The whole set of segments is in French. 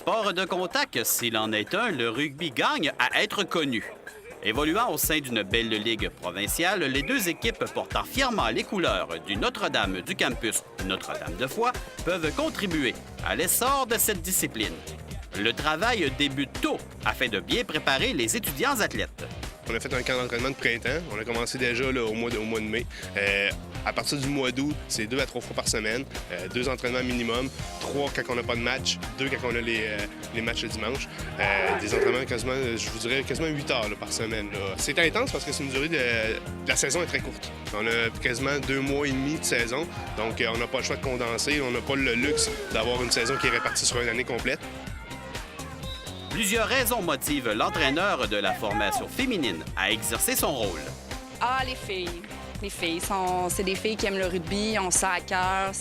sport de contact, s'il en est un, le rugby gagne à être connu. Évoluant au sein d'une belle ligue provinciale, les deux équipes portant fièrement les couleurs du Notre-Dame du campus Notre-Dame-de-Foix peuvent contribuer à l'essor de cette discipline. Le travail débute tôt afin de bien préparer les étudiants athlètes. On a fait un camp d'entraînement de printemps. On a commencé déjà là, au mois de mai. À partir du mois d'août, c'est 2 à 3 fois par semaine. 2 entraînements minimum. 3 quand on n'a pas de match. 2 quand on a les matchs le dimanche. Des entraînements quasiment, je vous dirais, quasiment 8 heures là, par semaine. C'est intense parce que c'est une durée de la saison est très courte. On a quasiment 2 mois et demi de saison. Donc, on n'a pas le choix de condenser. On n'a pas le luxe d'avoir une saison qui est répartie sur une année complète. Plusieurs raisons motivent l'entraîneur de la formation féminine à exercer son rôle. Ah, les filles. Les filles, c'est des filles qui aiment le rugby, ont ça à cœur,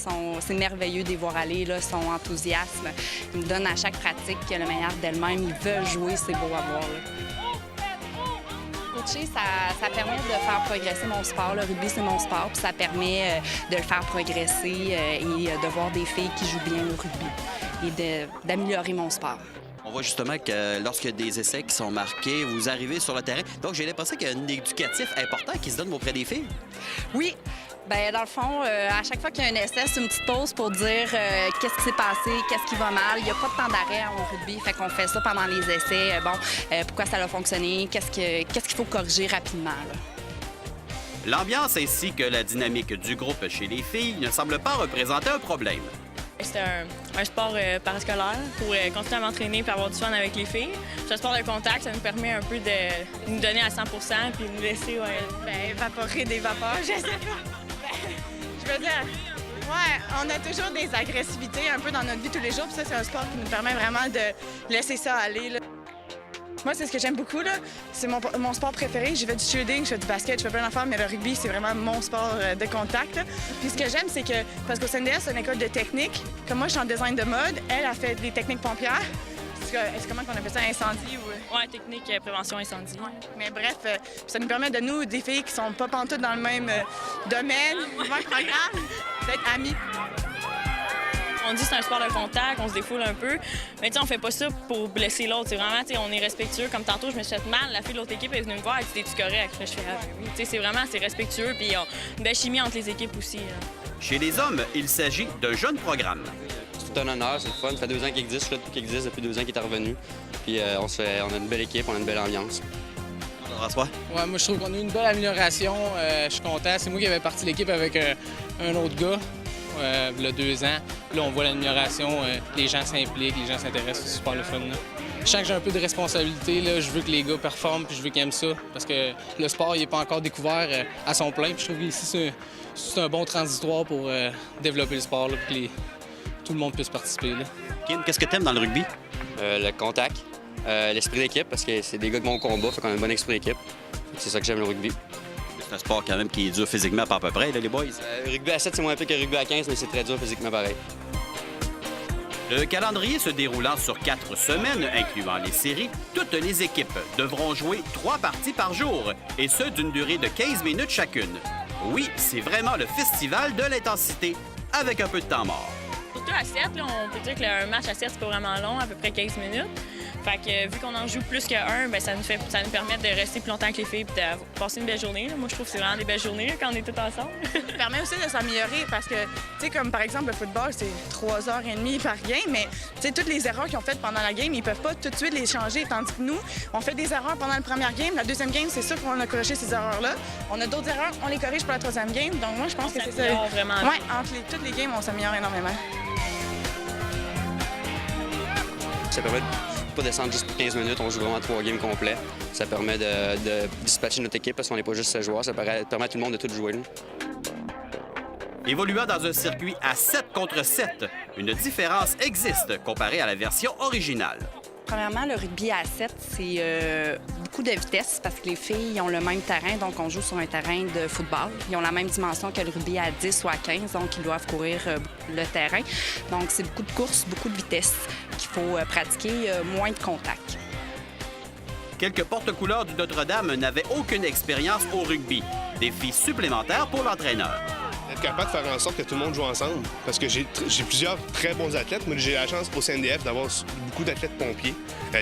c'est merveilleux de les voir aller, là, sont enthousiastes. Ils me donnent à chaque pratique le meilleur d'elles-mêmes, ils veulent jouer, c'est beau à voir. Là. Coacher, ça permet de faire progresser mon sport. Le rugby, c'est mon sport, puis ça permet de le faire progresser et de voir des filles qui jouent bien au rugby et d'améliorer mon sport. On voit justement que lorsqu'il y a des essais qui sont marqués, vous arrivez sur le terrain. Donc, j'ai l'impression qu'il y a un éducatif important qui se donne auprès des filles. Oui. Bien, dans le fond, à chaque fois qu'il y a un essai, c'est une petite pause pour dire qu'est-ce qui s'est passé, qu'est-ce qui va mal. Il n'y a pas de temps d'arrêt au rugby, fait qu'on fait ça pendant les essais. Pourquoi ça a fonctionné, qu'est-ce qu'il faut corriger rapidement. Là. L'ambiance ainsi que la dynamique du groupe chez les filles ne semblent pas représenter un problème. C'est un sport parascolaire pour continuer à m'entraîner et avoir du fun avec les filles. C'est un sport de contact, ça nous permet un peu de nous donner à 100 puis nous laisser évaporer des vapeurs, je sais pas. Je veux dire, on a toujours des agressivités un peu dans notre vie tous les jours, puis ça, c'est un sport qui nous permet vraiment de laisser ça aller. Là. Moi, c'est ce que j'aime beaucoup, là. C'est mon sport préféré. Je fais du shooting, je fais du basket, je fais plein d'affaires, mais le rugby, c'est vraiment mon sport de contact. Là. Puis ce que j'aime, c'est que, parce qu'au CNDS, c'est une école de technique. Comme moi, je suis en design de mode, elle a fait des techniques pompières. Est-ce comment on appelle ça, incendie ou... Ouais, technique prévention incendie. Ouais. Mais bref, ça nous permet de nous, des filles qui sont pas pantoutes dans le même domaine, le même programme, d'être amies. On dit que c'est un sport de contact, on se défoule un peu. Mais tu sais, on fait pas ça pour blesser l'autre. C'est vraiment, tu sais, on est respectueux. Comme tantôt, je me suis fait mal. La fille de l'autre équipe est venue me voir et dit, t'es-tu correct? Je fais, ah, oui. Tu sais, c'est vraiment, c'est respectueux. Puis une belle chimie entre les équipes aussi. Là. Chez les hommes, il s'agit d'un jeune programme. C'est un honneur, c'est le fun. Ça fait 2 ans qu'il existe. Je suis là qui existe depuis 2 ans qu'il est revenu. Puis on a une belle équipe, on a une belle ambiance. François? Ouais, moi, je trouve qu'on a eu une belle amélioration. Je suis content. C'est moi qui avais parti l'équipe avec un autre gars. Il y a 2 ans. Là, on voit l'amélioration. Les gens s'impliquent, les gens s'intéressent. C'est super le fun. Là. Je sens que j'ai un peu de responsabilité. Là. Je veux que les gars performent puis je veux qu'ils aiment ça. Parce que le sport, il n'est pas encore découvert à son plein. Puis je trouve qu'ici, c'est un bon transitoire pour développer le sport là, puis que tout le monde puisse participer. Là. Kim, qu'est-ce que tu aimes dans le rugby? Le contact, l'esprit d'équipe, parce que c'est des gars qui vont au combat, fait qu'on a un bon esprit d'équipe. C'est ça que j'aime le rugby. C'est un sport quand même qui est dur physiquement pas à peu près, là, les boys. Rugby à 7, c'est moins pire que rugby à 15, mais c'est très dur physiquement pareil. Le calendrier se déroulant sur 4 semaines, incluant les séries, toutes les équipes devront jouer 3 parties par jour, et ce, d'une durée de 15 minutes chacune. Oui, c'est vraiment le festival de l'intensité, avec un peu de temps mort. Surtout à 7, là, on peut dire qu'un match à 7, c'est pas vraiment long, à peu près 15 minutes. Fait que vu qu'on en joue plus qu'un, ben, ça nous permet de rester plus longtemps avec les filles et de passer une belle journée. Là. Moi, je trouve que c'est vraiment des belles journées là, quand on est tous ensemble. Ça permet aussi de s'améliorer parce que, tu sais, comme par exemple le football, c'est 3h30 par game, mais tu sais, toutes les erreurs qu'ils ont faites pendant la game, ils peuvent pas tout de suite les changer. Tandis que nous, on fait des erreurs pendant la première game, la deuxième game, c'est sûr qu'on a corrigé ces erreurs-là. On a d'autres erreurs, on les corrige pour la troisième game. Donc moi, je pense que c'est ça. Vraiment. Ouais, entre toutes les games, on s'améliore énormément. Ça permet de pas descendre juste pour 15 minutes, on joue vraiment 3 games complets. Ça permet de dispatcher notre équipe parce qu'on n'est pas juste 16 joueurs, ça permet à tout le monde de tout jouer. Là. Évoluant dans un circuit à 7 contre 7, une différence existe comparée à la version originale. Premièrement, le rugby à 7, c'est beaucoup de vitesse parce que les filles ont le même terrain, donc on joue sur un terrain de football. Ils ont la même dimension que le rugby à 10 ou à 15, donc ils doivent courir le terrain. Donc c'est beaucoup de courses, beaucoup de vitesse qu'il faut pratiquer, moins de contact. Quelques porte-couleurs du Notre-Dame n'avaient aucune expérience au rugby. Défi supplémentaire pour l'entraîneur. capable de faire en sorte que tout le monde joue ensemble parce que j'ai plusieurs très bons athlètes. Moi, j'ai la chance au CNDF d'avoir beaucoup d'athlètes pompiers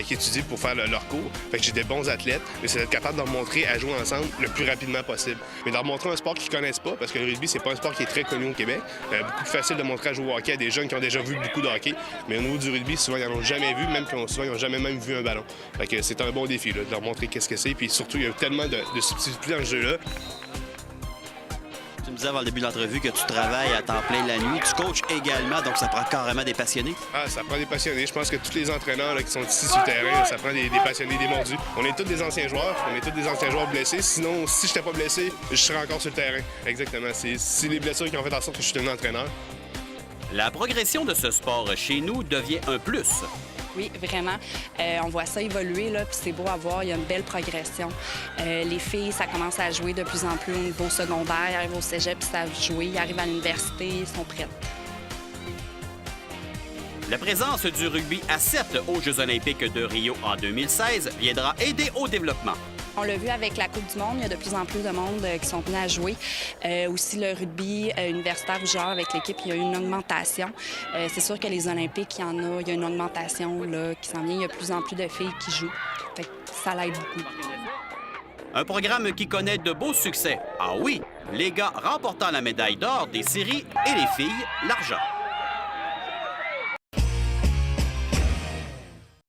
qui étudient pour faire leur cours. Fait que j'ai des bons athlètes, mais c'est d'être capable de leur montrer à jouer ensemble le plus rapidement possible. Mais de leur montrer un sport qu'ils connaissent pas, parce que le rugby, c'est pas un sport qui est très connu au Québec. Beaucoup plus facile de montrer à jouer au hockey à des jeunes qui ont déjà vu beaucoup de hockey. Mais au niveau du rugby, souvent, ils n'en ont jamais vu, même souvent, ils n'ont jamais même vu un ballon. Fait que c'est un bon défi, là, de leur montrer qu'est-ce que c'est. Puis surtout, il y a tellement de subtilités dans le jeu-là. Tu me disais avant le début de l'entrevue que tu travailles à temps plein la nuit. Tu coaches également, donc ça prend carrément des passionnés. Ah, ça prend des passionnés. Je pense que tous les entraîneurs là, qui sont ici sur le terrain, ça prend des passionnés, des mordus. On est tous des anciens joueurs. On est tous des anciens joueurs blessés. Sinon, si je n'étais pas blessé, je serais encore sur le terrain. Exactement. C'est les blessures qui ont fait en sorte que je suis devenu entraîneur. La progression de ce sport chez nous devient un plus. Oui, vraiment. On voit ça évoluer, là, puis c'est beau à voir. Il y a une belle progression. Les filles, ça commence à jouer de plus en plus au niveau secondaire. Ils arrivent au cégep, ils savent jouer. Ils arrivent à l'université, ils sont prêtes. La présence du rugby à 7 aux Jeux olympiques de Rio en 2016 viendra aider au développement. On l'a vu avec la Coupe du monde, il y a de plus en plus de monde qui sont venus à jouer. Aussi le rugby universitaire ou genre avec l'équipe, il y a eu une augmentation. C'est sûr que les Olympiques, il y a une augmentation là, qui s'en vient. Il y a de plus en plus de filles qui jouent. Fait que ça l'aide beaucoup. Un programme qui connaît de beaux succès. Ah oui, les gars remportant la médaille d'or des séries et les filles, l'argent.